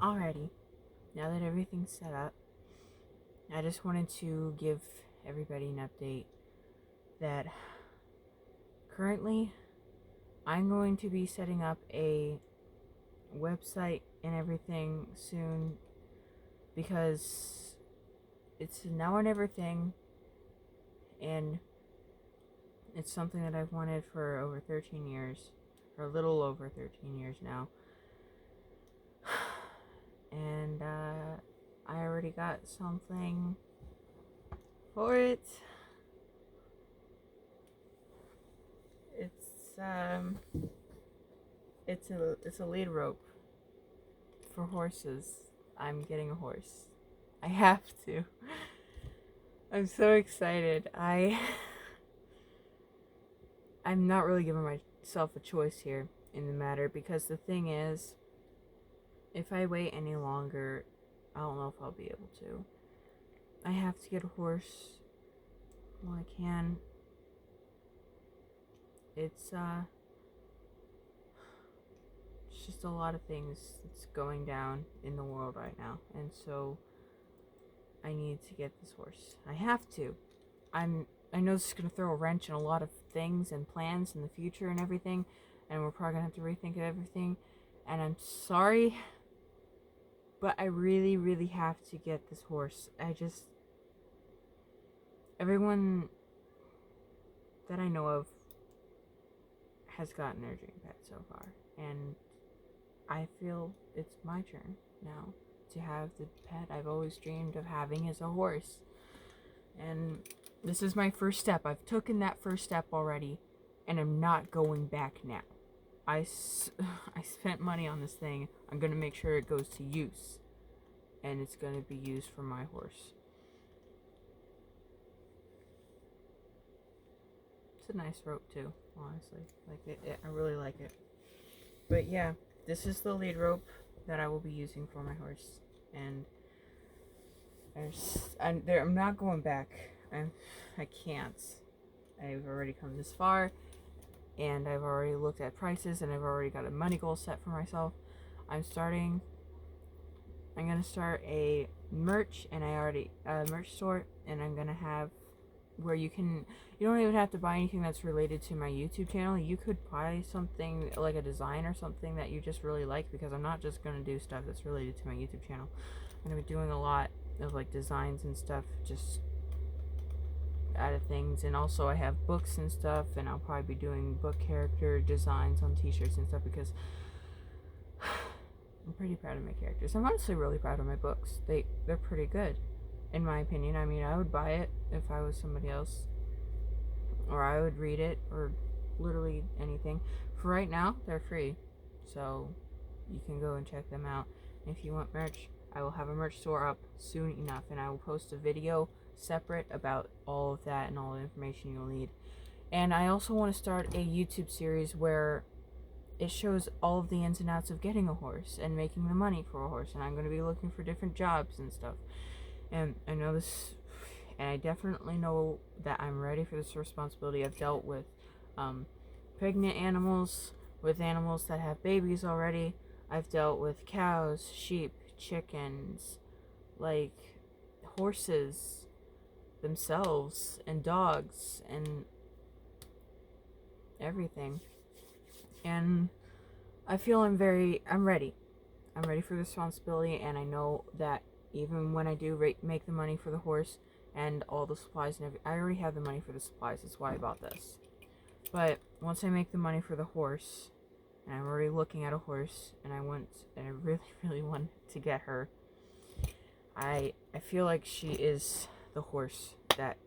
Alrighty, now that everything's set up, I just wanted to give everybody an update that currently I'm going to be setting up a website and everything soon because it's a now or never thing, and it's something that I've wanted for over 13 years, or a little over 13 years now. And I already got something for it. It's a lead rope for horses. I'm getting a horse. I have to. I'm so excited. I'm not really giving myself a choice here in the matter, because the thing is, if I wait any longer, I don't know if I'll be able to. I have to get a horse while I can. It's just a lot of things that's going down in the world right now, and so I need to get this horse. I have to. I know this is gonna throw a wrench in a lot of things and plans in the future and everything, and we're probably gonna have to rethink everything. And I'm sorry, but I really, really have to get this horse. Everyone that I know of has gotten their dream pet so far, and I feel it's my turn now to have the pet I've always dreamed of having as a horse. And this is my first step. I've taken that first step already, and I'm not going back now. I spent money on this thing. I'm going to make sure it goes to use, and it's going to be used for my horse. It's a nice rope too, honestly. I really like it. But yeah, this is the lead rope that I will be using for my horse, and I'm not going back. I can't. I've already come this far, and I've already looked at prices, and I've already got a money goal set for myself. I'm gonna start a merch store, and I'm gonna have where you don't even have to buy anything that's related to my YouTube channel. You could buy something like a design or something that you just really like, because I'm not just gonna do stuff that's related to my YouTube channel. I'm gonna be doing a lot of like designs and stuff, just out of things. And also I have books and stuff, and I'll probably be doing book character designs on t-shirts and stuff, because I'm pretty proud of my characters. I'm honestly really proud of my books. They're pretty good, in my opinion. I mean, I would buy it if I was somebody else, or I would read it, or literally anything. For right now, they're free, so you can go and check them out. And if you want merch, I will have a merch store up soon enough, and I will post a video separate about all of that and all the information you'll need. And I also want to start a YouTube series where it shows all of the ins and outs of getting a horse and making the money for a horse, and I'm going to be looking for different jobs and stuff. And I know this, and I definitely know that I'm ready for this responsibility. I've dealt with pregnant animals, with animals that have babies already. I've dealt with cows, sheep, chickens, like horses themselves, and dogs, and everything. And I feel I'm ready. I'm ready for the responsibility, and I know that even when I do make the money for the horse and all the supplies and everything, I already have the money for the supplies. That's why I bought this. But once I make the money for the horse, and I'm already looking at a horse, and I really, really want to get her, I feel like she is the horse that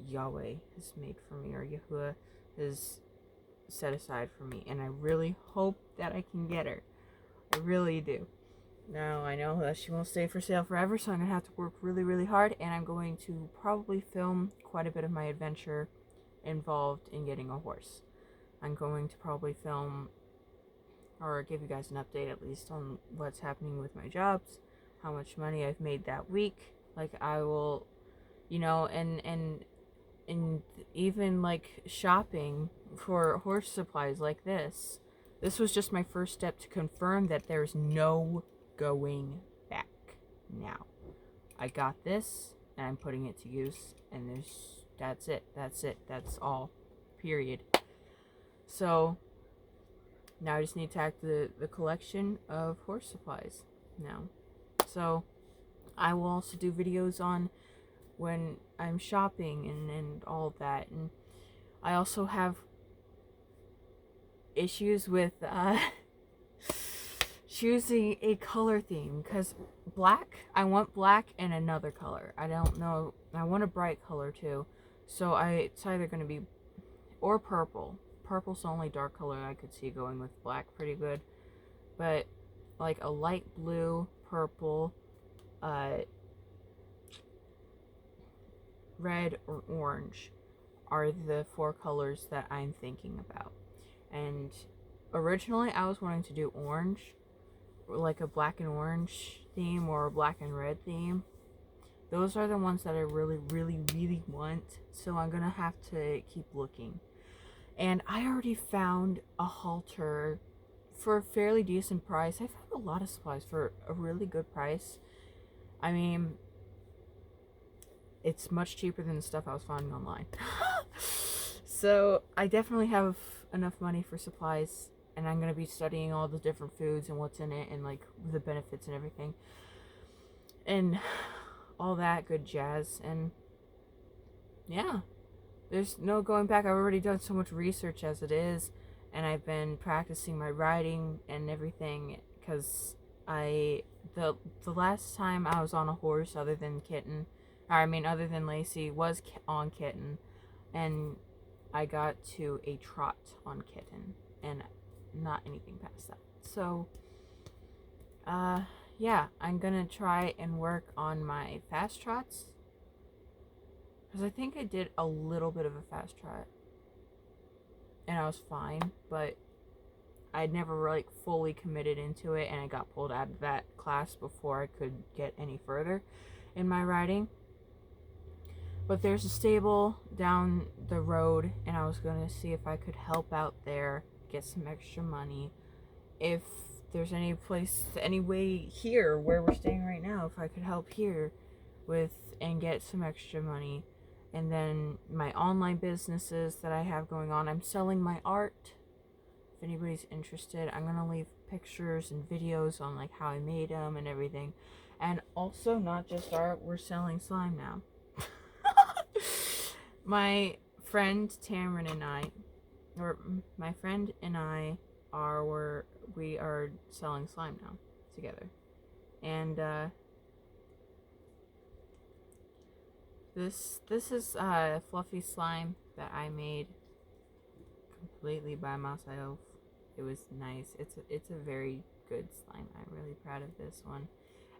Yahweh has made for me, or Yahuwah has set aside for me, and I really hope that I can get her. I really do. Now, I know that she won't stay for sale forever, so I'm going to have to work really, really hard, and I'm going to probably film quite a bit of my adventure involved in getting a horse. I'm going to probably film, or give you guys an update at least, on what's happening with my jobs, how much money I've made that week. Like, I will, and even like shopping for horse supplies like this. This was just my first step to confirm that there's no going back now. I got this, and I'm putting it to use, and that's it, that's all, period. So, now I just need to add the collection of horse supplies now. So, I will also do videos on when I'm shopping and all that, and I also have issues with choosing a color theme, because black, I want black and another color. I don't know, I want a bright color too, so it's either going to be, or purple. Purple's the only dark color I could see going with black pretty good, but like a light blue, purple, red, or orange are the 4 colors that I'm thinking about. And originally I was wanting to do orange, like a black and orange theme or a black and red theme. Those are the ones that I really, really, really want, so I'm gonna have to keep looking. And I already found a halter for a fairly decent price. I found a lot of supplies for a really good price. I mean, it's much cheaper than the stuff I was finding online. So I definitely have enough money for supplies, and I'm going to be studying all the different foods and what's in it and like the benefits and everything and all that good jazz. And yeah, there's no going back. I've already done so much research as it is, and I've been practicing my riding and everything, because the last time I was on a horse other than Lacey, was on Kitten, and I got to a trot on Kitten, and not anything past that. So, yeah, I'm gonna try and work on my fast trots, because I think I did a little bit of a fast trot, and I was fine, but I'd never like fully committed into it, and I got pulled out of that class before I could get any further in my riding. But there's a stable down the road, and I was going to see if I could help out there, get some extra money. If there's any way here where we're staying right now, if I could help here and get some extra money. And then my online businesses that I have going on, I'm selling my art. If anybody's interested, I'm going to leave pictures and videos on like how I made them and everything. And also, not just art, we're selling slime now. My friend Tamron and I, we are selling slime now together. And this is fluffy slime that I made completely by myself. It was nice. It's a very good slime. I'm really proud of this one.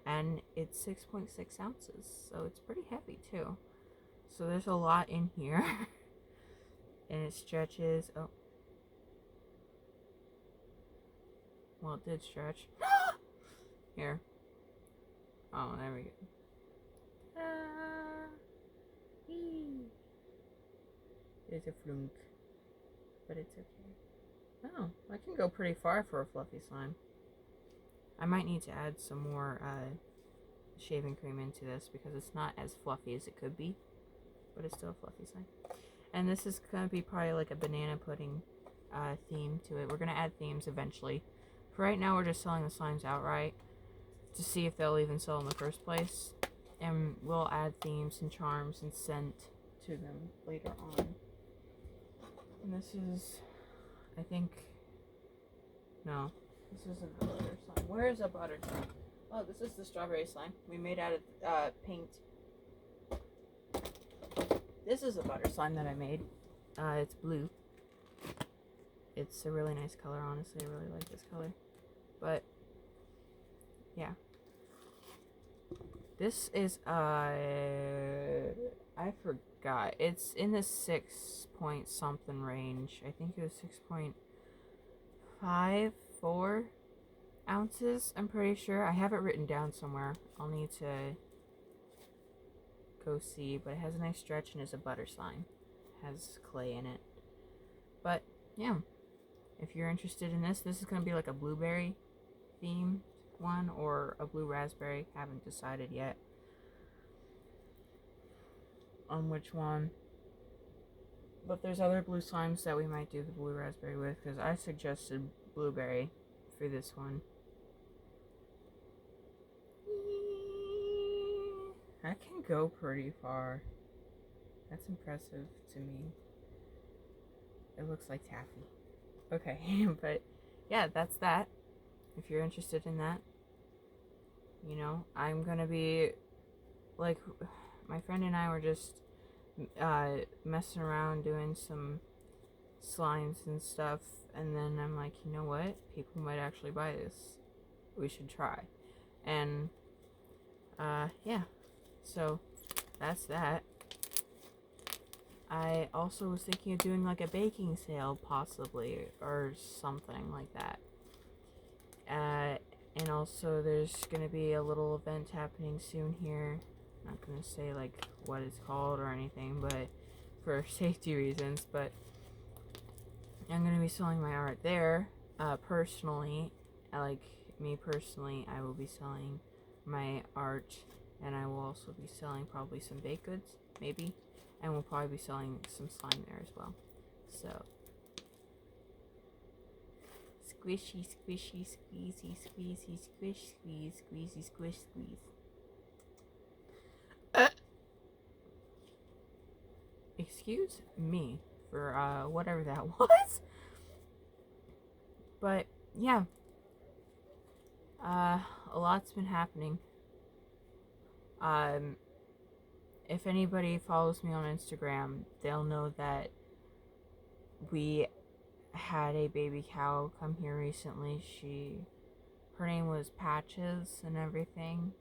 And it's 6.6 ounces, so it's pretty heavy too. So there's a lot in here. And it stretches. Oh. Well, it did stretch. Here. Oh, there we go. There's a flunk. But it's okay. Oh, I can go pretty far for a fluffy slime. I might need to add some more shaving cream into this, because it's not as fluffy as it could be. But it's still a fluffy slime. And this is going to be probably like a banana pudding theme to it. We're going to add themes eventually. For right now, we're just selling the slimes outright to see if they'll even sell in the first place. And we'll add themes and charms and scent to them later on. And this is, I think, no, this isn't a butter slime. Where is a butter slime? Oh, this is the strawberry slime we made out of paint. This is a butter slime that I made. It's blue. It's a really nice color, honestly. I really like this color. But, yeah. This is, I forgot. It's in the 6 point something range. I think it was 6.54 ounces, I'm pretty sure. I have it written down somewhere. I'll need to go see, but it has a nice stretch and is a butter slime. It has clay in it. But yeah, if you're interested in this is going to be like a blueberry theme. one or a blue raspberry. Haven't decided yet on which one. But there's other blue slimes that we might do the blue raspberry with, because I suggested blueberry for this one. That can go pretty far. That's impressive to me. It looks like taffy. Okay, but yeah, that's that. If you're interested in that, you know, I'm gonna be like, my friend and I were just messing around doing some slimes and stuff, and then I'm like, you know what? People might actually buy this. We should try. And yeah. So that's that. I also was thinking of doing like a baking sale, possibly, or something like that. And also there's gonna be a little event happening soon here. I'm not gonna say like what it's called or anything, but for safety reasons. But I'm gonna be selling my art there. Personally, like me personally, I will be selling my art, and I will also be selling probably some baked goods, maybe, and we'll probably be selling some slime there as well. So squishy, squishy, squeezy, squeezy, squish, squeeze, squeezy, squish, squeeze. Excuse me for whatever that was. But yeah, a lot's been happening. If anybody follows me on Instagram, they'll know that we had a baby cow come here recently. Her name was Patches and everything.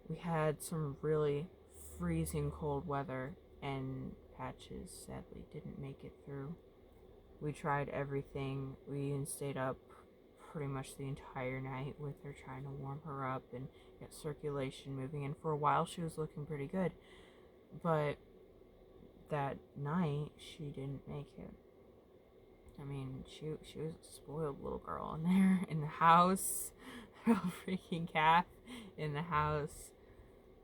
We had some really freezing cold weather, and Patches sadly didn't make it through. We tried everything. We even stayed up pretty much the entire night with her, trying to warm her up and get circulation moving, and for a while she was looking pretty good, but that night she didn't make it. I mean, she was a spoiled little girl in there, in the house. A freaking calf in the house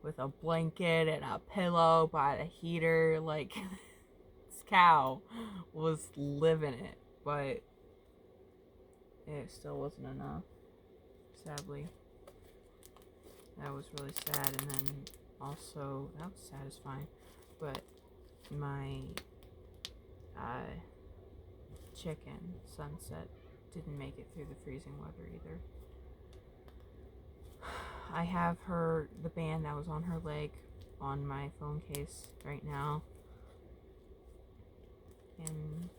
with a blanket and a pillow by the heater. Like, this cow was living it, but it still wasn't enough, sadly. That was really sad. And then also, that was satisfying, but my chicken, Sunset, didn't make it through the freezing weather either. I have the band that was on her leg on my phone case right now, and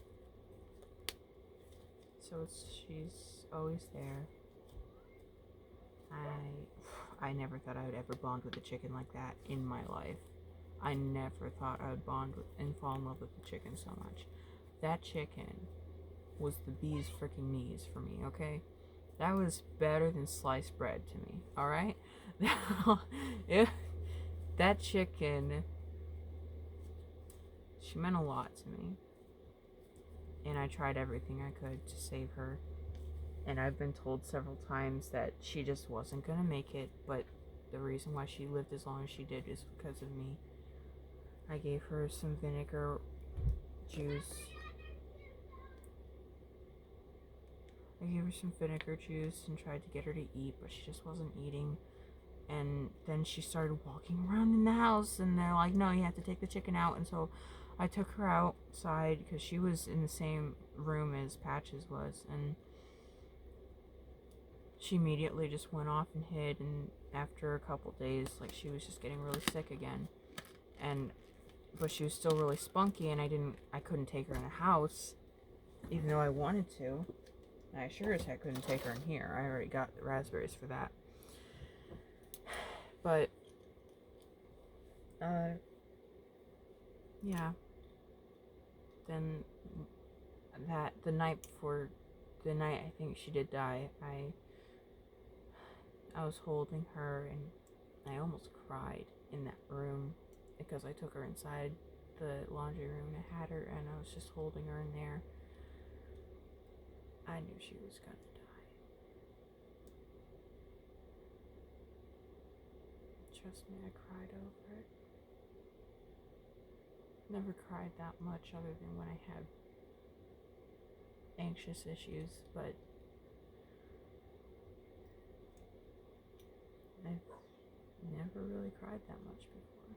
so she's always there. I never thought I would ever bond with a chicken like that in my life. I never thought I would bond with and fall in love with the chicken so much. That chicken was the bee's freaking knees for me, okay? That was better than sliced bread to me, alright? That chicken, she meant a lot to me. And I tried everything I could to save her. And I've been told several times that she just wasn't gonna make it, but the reason why she lived as long as she did is because of me. I gave her some vinegar juice. And tried to get her to eat, but she just wasn't eating. And then she started walking around in the house, and they're like, no, you have to take the chicken out. And so I took her outside because she was in the same room as Patches was, and she immediately just went off and hid. And after a couple days, like, she was just getting really sick again, but she was still really spunky, and I couldn't take her in the house even though I wanted to. I sure as heck couldn't take her in here. I already got the raspberries for that. But yeah, then the night I think she did die, I was holding her, and I almost cried in that room because I took her inside the laundry room and I had her, and I was just holding her in there. I knew she was gonna die. trust me, I cried over it. Never cried that much other than when I had anxious issues, but I've never really cried that much before.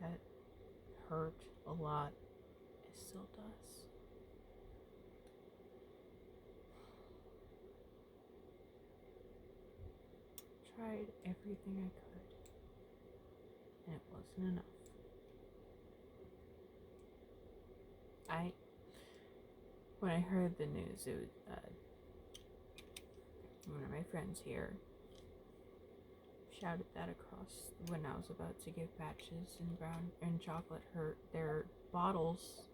That hurt a lot. It still does. Tried everything I could, and it wasn't enough. When I heard the news, it was one of my friends here shouted that across when I was about to give Patches and Brown and Chocolate their bottles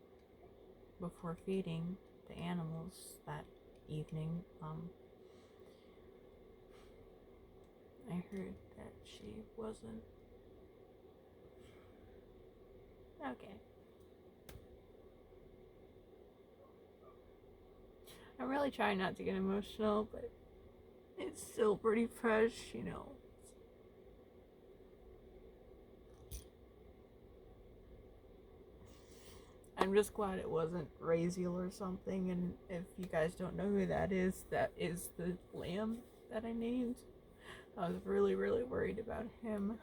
before feeding the animals that evening. I heard that she wasn't okay. I'm really trying not to get emotional, but it's still pretty fresh, you know. I'm just glad it wasn't Raziel or something, and if you guys don't know who that is the lamb that I named. I was really, really worried about him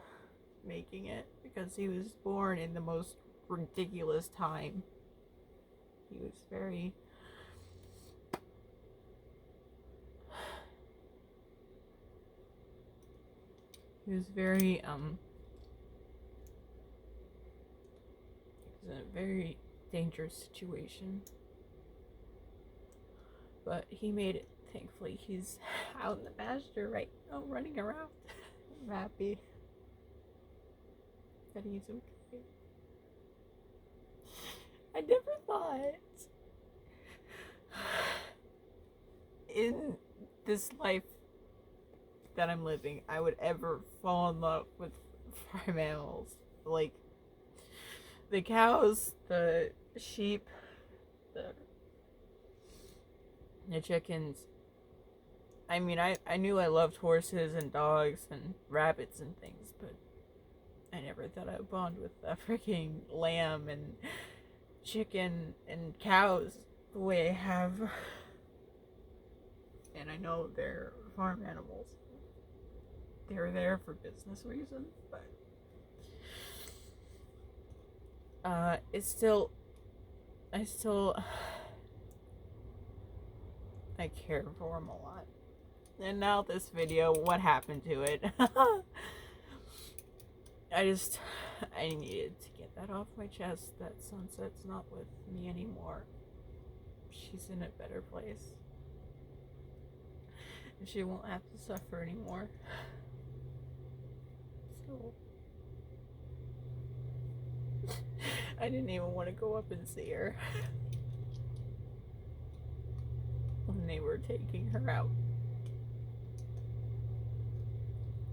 making it because he was born in the most ridiculous time. He was very He was very, it was a very dangerous situation. But he made it, thankfully. He's out in the pasture right now, running around. I'm happy that he's okay. I never thought in this life that I'm living I would ever fall in love with farm animals. Like the cows, the sheep, the chickens. I mean, I knew I loved horses and dogs and rabbits and things, but I never thought I'd bond with a freaking lamb and chicken and cows the way I have. And I know they're farm animals. They're there for business reasons, but I care for them a lot. And now this video, what happened to it? I needed to get that off my chest, that Sunset's not with me anymore. She's in a better place. And she won't have to suffer anymore. So I didn't even want to go up and see her when they were taking her out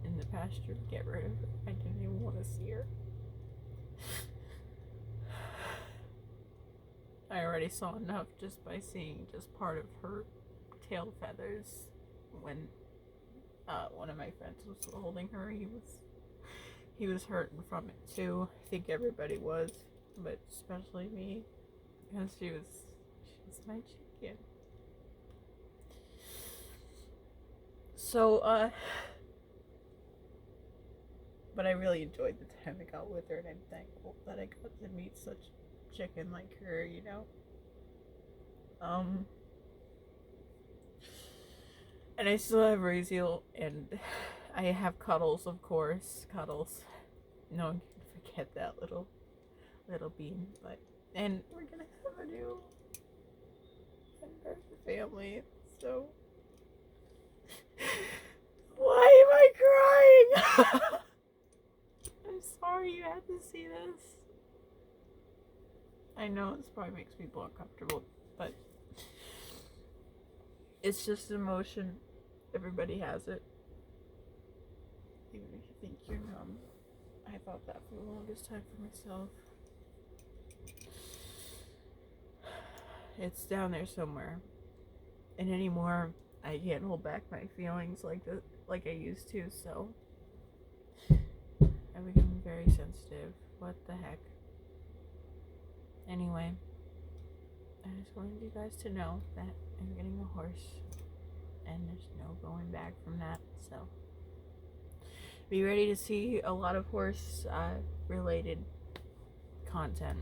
in the pasture to get rid of her. I didn't even want to see her. I already saw enough just by seeing just part of her tail feathers when one of my friends was holding her. He was hurting from it too. I think everybody was, but especially me, because she was my chicken. So, but I really enjoyed the time I got with her, and I'm thankful that I got to meet such a chicken like her, you know. And I still have Raziel, and I have Cuddles, of course. Cuddles. No one can forget that little bean. And we're gonna have a new member of the family. So why am I crying? I'm sorry you had to see this. I know this probably makes people uncomfortable, but it's just emotion. Everybody has it. Even if you think you're numb. I thought that for the longest time for myself. It's down there somewhere. And anymore, I can't hold back my feelings like I used to, so I become very sensitive. What the heck? Anyway, I just wanted you guys to know that I'm getting a horse, and there's no going back from that. So be ready to see a lot of horse related content.